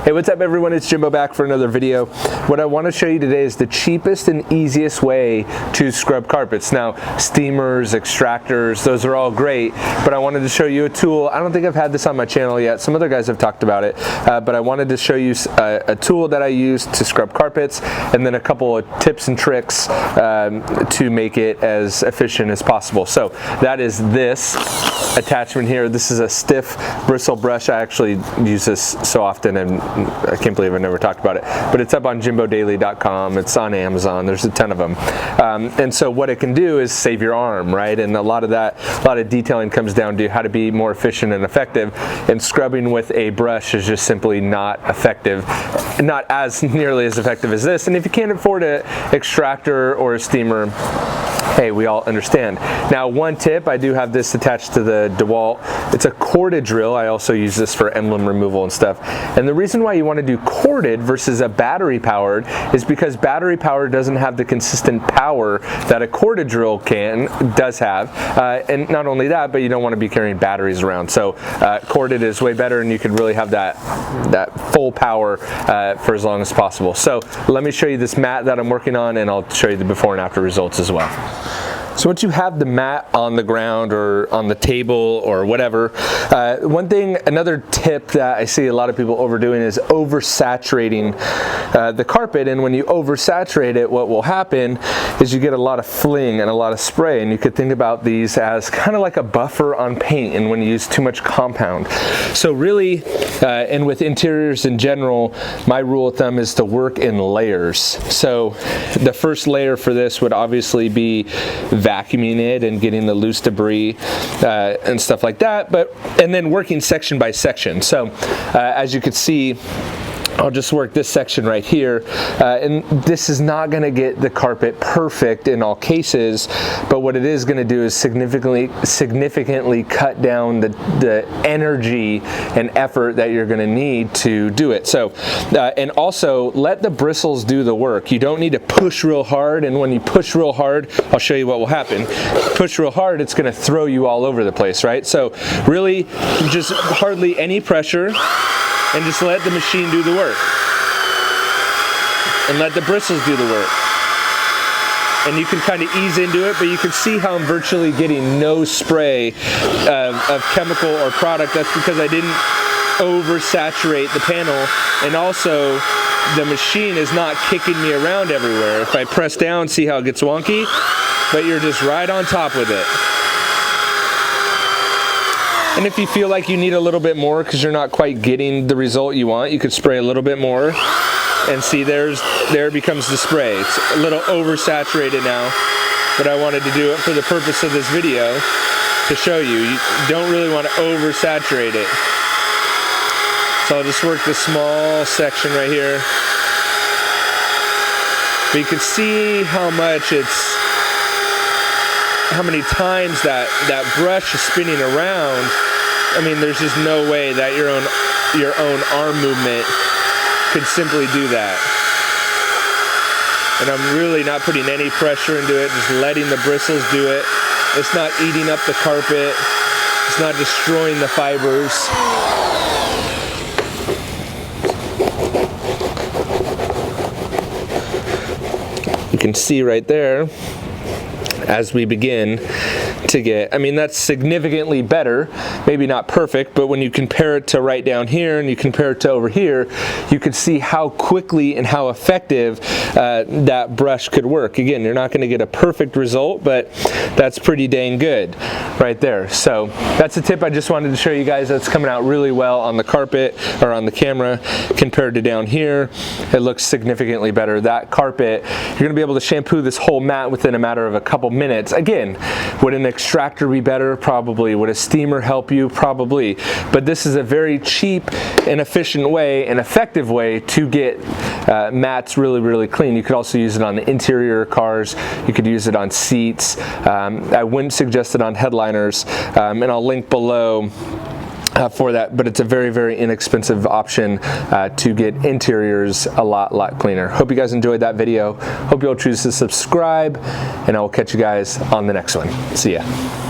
Hey, what's up everyone? It's Jimbo back for another video. What I want to show you today is the cheapest and easiest way to scrub carpets. Now, steamers, extractors, those are all great, but I wanted to show you a tool. I don't think I've had this on my channel yet. Some other guys have talked about it, but I wanted to show you a tool that I use to scrub carpets, and then a couple of tips and tricks to make it as efficient as possible. So that is this attachment here. This is a stiff bristle brush. I actually use this so often, and I can't believe I never talked about it, but it's up on JIMBOdaily.com. It's on Amazon. There's a ton of them. And so what it can do is save your arm, right? And a lot of detailing comes down to how to be more efficient and effective. And scrubbing with a brush is just simply not effective, not as nearly as effective as this. And if you can't afford an extractor or a steamer, hey, we all understand. Now, one tip, I do have this attached to the DeWalt. It's a corded drill. I also use this for emblem removal and stuff. And the reason why you want to do corded versus a battery powered is because battery powered doesn't have the consistent power that a corded drill does have. And not only that, but you don't want to be carrying batteries around. So corded is way better, and you can really have that full power for as long as possible. So let me show you this mat that I'm working on, and I'll show you the before and after results as well. So once you have the mat on the ground or on the table or whatever, another tip that I see a lot of people overdoing is oversaturating the carpet. And when you oversaturate it, what will happen is you get a lot of fling and a lot of spray. And you could think about these as kind of like a buffer on paint, and when you use too much compound. So really, and with interiors in general, my rule of thumb is to work in layers. So the first layer for this would obviously be vacuuming it and getting the loose debris and stuff like that, and then working section by section. So as you can see, I'll just work this section right here, and this is not going to get the carpet perfect in all cases, but what it is going to do is significantly cut down the energy and effort that you're going to need to do it. So, and also let the bristles do the work. You don't need to push real hard, and when you push real hard, I'll show you what will happen. Push real hard, it's going to throw you all over the place, right? So really, just hardly any pressure, and just let the machine do the work. And let the bristles do the work. And you can kind of ease into it, but you can see how I'm virtually getting no spray of chemical or product. That's because I didn't oversaturate the panel, and also the machine is not kicking me around everywhere. If I press down, see how it gets wonky? But you're just right on top with it. And if you feel like you need a little bit more because you're not quite getting the result you want, you could spray a little bit more. And see, there becomes the spray. It's a little oversaturated now, but I wanted to do it for the purpose of this video to show you. You don't really want to oversaturate it. So I'll just work this small section right here. But you can see how many times that brush is spinning around. I mean, there's just no way that your own arm movement could simply do that. And I'm really not putting any pressure into it, just letting the bristles do it. It's not eating up the carpet. It's not destroying the fibers. You can see right there, as we begin to get, I mean, that's significantly better, maybe not perfect, but when you compare it to right down here and you compare it to over here, you can see how quickly and how effective that brush could work. Again, you're not going to get a perfect result, but that's pretty dang good right there. So that's a tip I just wanted to show you guys. That's coming out really well on the carpet or on the camera compared to down here. It looks significantly better. That carpet, you're going to be able to shampoo this whole mat within a matter of a couple minutes. Again, would an extractor be better? Probably. Would a steamer help you? Probably. But this is a very cheap and efficient way, an effective way to get mats really, really clean. You could also use it on the interior cars. You could use it on seats. I wouldn't suggest it on headliners, and I'll link below for that, but it's a very, very inexpensive option to get interiors a lot cleaner. Hope you guys enjoyed that video. Hope you'll choose to subscribe, and I will catch you guys on the next one. See ya.